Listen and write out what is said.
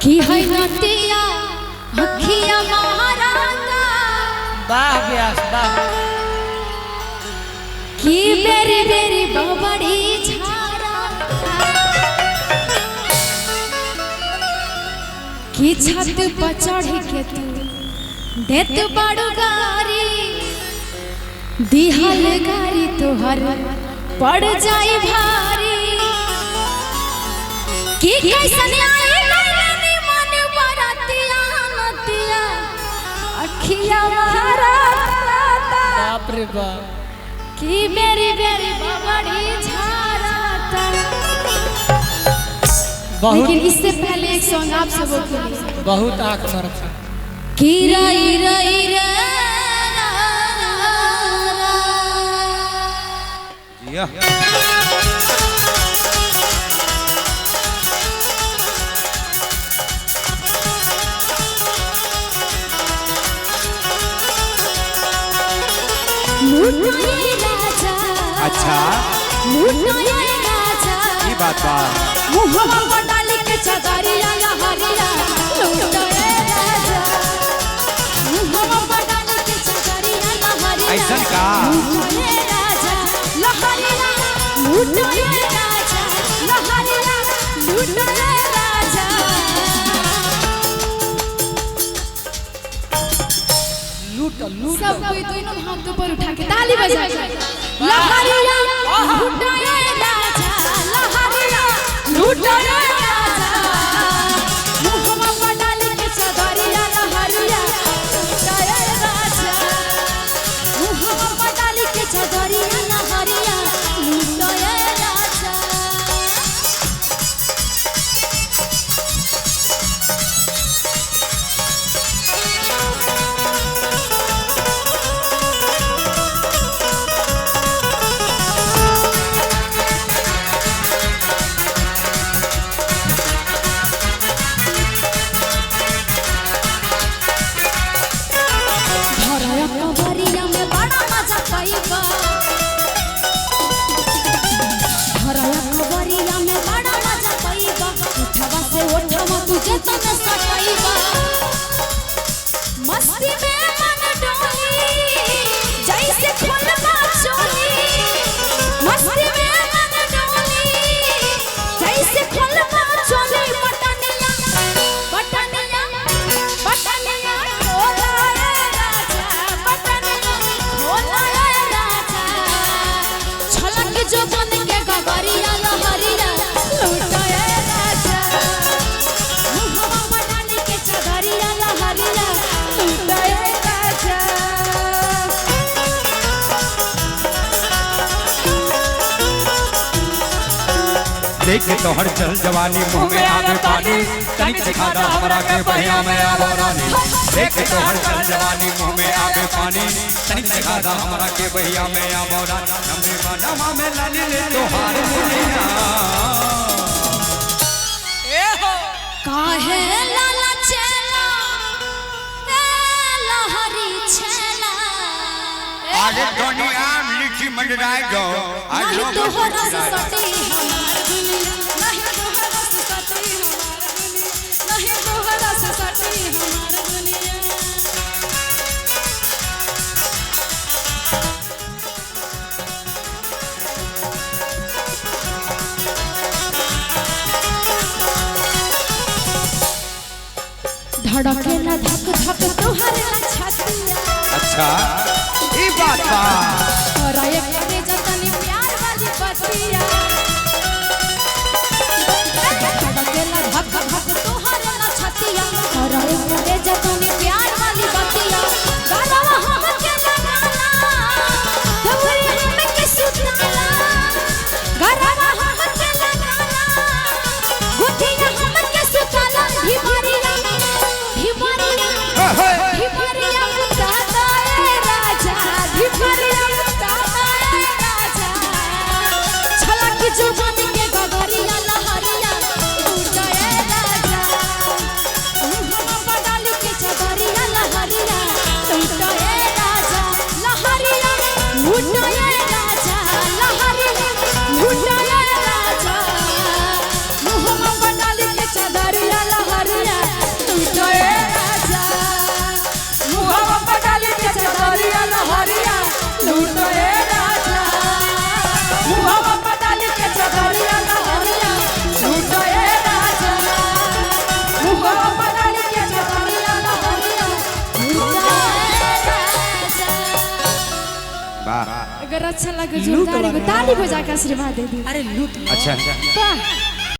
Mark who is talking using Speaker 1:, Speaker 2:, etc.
Speaker 1: की है नतिया अखिया महाराता
Speaker 2: वाह व्यास वाह
Speaker 1: की बेरी बेरी बबड़ी झारा की छत पर चढ़ के तू देत बड़ू गारी दिहल गारी तोहर पड़ जाई भारी की कैसन आई गइलनी मन बरतिया नतिया अखिया महाराता
Speaker 2: बाप रे बाप
Speaker 1: की मेरी बेरी बबड़ी झाराता। लेकिन इससे पहले एक सॉन्ग आप सबों के लिए
Speaker 2: बहुत आँख मरता
Speaker 1: की रई रई रे
Speaker 3: या अच्छा ये बात बा
Speaker 1: मुहवा पर डाल के चदरिया लहरिया लूटाए राजा मुहवा पर डाल के चदरिया लहरिया
Speaker 3: ऐसा का
Speaker 1: लूटाए राजा लहरिया लूटाए राजा लहरिया लूटाए राजा
Speaker 2: लूट लूट
Speaker 1: सब कोई दोनों हाथ ऊपर उठा के ताली बजा के लहरिया लूटाए राजा लहरिया लूटाए राजा मुहवा पर डाल के चदरिया लहरिया लूटाए राजा मुहवा पर डाल के चदरिया लहरिया लूटाए राजा। भरया कवरिया में बड़ा मजा पाइबा भरया कवरिया में बड़ा मजा पाइबा उठवा से उठवा तुझे तने सटाइबा मस्ती में मन डोली जैसे खोलना चोली मस्ती में मन डोली जैसे खोलना चोली बटनिया बटनिया बटनिया खोलाए राजा बटनिया खोलाए राजा छलक जो बन के गगरिया लहरिया लूटाए राजा मुहवा बटन के चदरिया लहरिया लूटाए राजा।
Speaker 3: देख तो हर चल जवानी मुंह में आगे पानी तनिक सिखा दा हमरा के बहिया में आवा रानी देख तो हर चल जवानी मुंह में आगे पानी तनिक सिखा दा हमरा के बहिया में आवा रानी नमे बनवा में लाली ले तोहार मुनिया
Speaker 2: ए हो
Speaker 1: काहे लाला चेला ए लहरी छेला
Speaker 3: आगे दुनिया लिखी मंडराए गो आज
Speaker 1: नहीं
Speaker 3: लोग
Speaker 1: तोहरा से सटी हमार दुनिया नहीं तोहरा से सटी हमार दुनिया नहीं तोहरा से सटी हमार दुनिया। धड़केला धक धक तोहरे छतिया
Speaker 3: अच्छा ये बात बा
Speaker 1: और एक करे जतनी प्यार वाली बतिया धड़केला धक धक तोहरे छतिया और एक करे जतनी प्यार वाली बतिया गाना हम के लगाना दवरी हम के सुताला गाना हम के लगाना गुटिया हम के सुताला भिमरिया भिमरिया भिमरिया मुताता ए राजा भिमरिया मुताता ए राजा छलक लूटो ए राजा मुहवा पर डाल के चदरिया लहरिया लूटो ए राजा मुहवा पर डाल के चदरिया लहरिया लूटो ए राजा।
Speaker 3: वाह
Speaker 1: अगर अच्छा लगे जोरदार ताली बजा के आशीर्वाद दे दी।
Speaker 2: अरे लूट
Speaker 3: अच्छा
Speaker 1: वाह